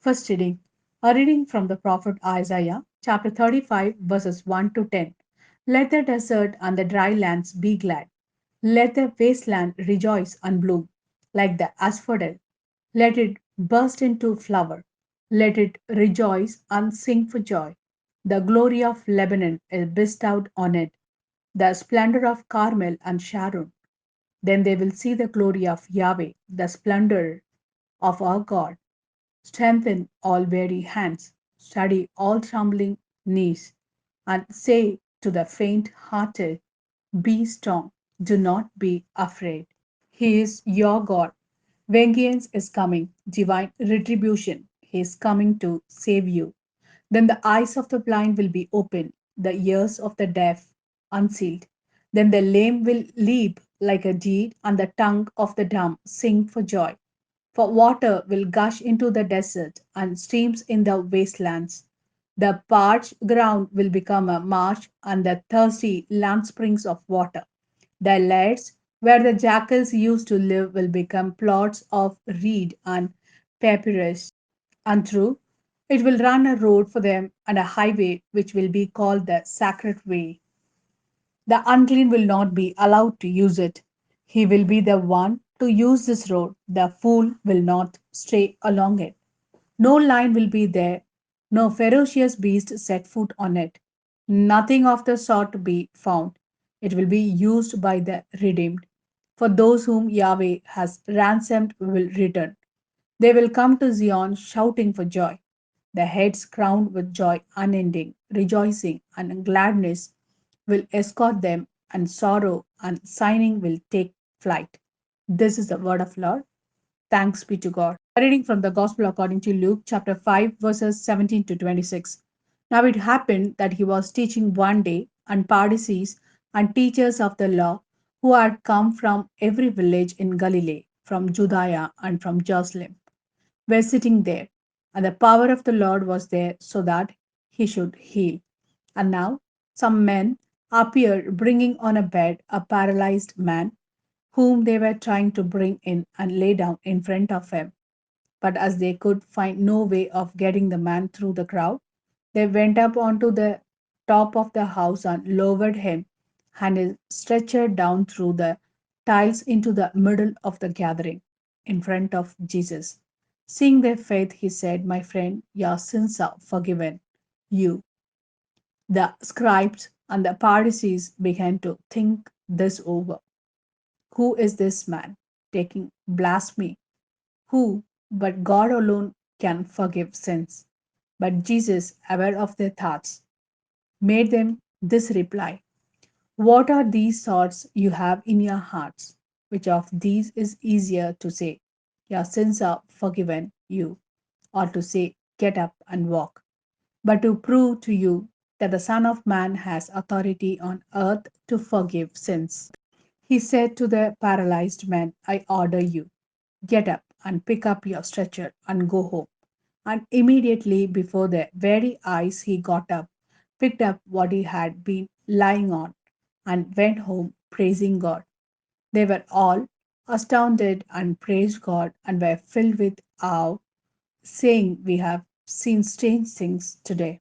First reading. A reading from the prophet Isaiah, chapter 35, verses 1 to 10. Let the desert and the dry lands be glad. Let the wasteland rejoice and bloom like the asphodel. Let it burst into flower. Let it rejoice and sing for joy. The glory of Lebanon is bestowed on it, the splendor of Carmel and Sharon. Then they will see the glory of Yahweh, the splendor of our God. Strengthen all weary hands, steady all trembling knees, and say to the faint hearted, be strong, do not be afraid. He is your God. Vengeance is coming, divine retribution. He is coming to save you. Then the eyes of the blind will be opened, the ears of the deaf unsealed. Then the lame will leap like a deer, and the tongue of the dumb sing for joy. For water will gush into the desert and streams in the wastelands. The parched ground will become a marsh, and the thirsty land springs of water. The lairs where the jackals used to live will become plots of reed and papyrus. And through it will run a road for them and a highway which will be called the sacred way. The unclean will not be allowed to use it. He will be the one to use this road. The fool will not stray along it. No lion will be there, no ferocious beast set foot on it. Nothing of the sort to be found. It will be used by the redeemed. For those whom Yahweh has ransomed will return. They will come to Zion shouting for joy, their heads crowned with joy unending, rejoicing and gladness will escort them, and sorrow and sighing will take flight. This is the word of Lord. Thanks be to God. A reading from the Gospel according to Luke, chapter 5, verses 17 to 26. Now it happened that he was teaching one day, and Pharisees and teachers of the law who had come from every village in Galilee, from Judea and from Jerusalem, were sitting there. And the power of the Lord was there so that he should heal. And now some men appeared bringing on a bed a paralyzed man whom they were trying to bring in and lay down in front of him. But as they could find no way of getting the man through the crowd, they went up onto the top of the house and lowered him and his stretcher down through the tiles into the middle of the gathering in front of Jesus. Seeing their faith, he said, my friend, your sins are forgiven you. The scribes and the Pharisees began to think this over. Who is this man taking blasphemy? Who but God alone can forgive sins? But Jesus, aware of their thoughts, made them this reply. What are these thoughts you have in your hearts? Which of these is easier to say, your sins are forgiven you, or to say, get up and walk? But to prove to you that the Son of Man has authority on earth to forgive sins. He said to the paralyzed man, I order you, get up and pick up your stretcher and go home. And immediately before their very eyes, he got up, picked up what he had been lying on, and went home praising God. They were all astounded and praised God and were filled with awe, saying, we have seen strange things today.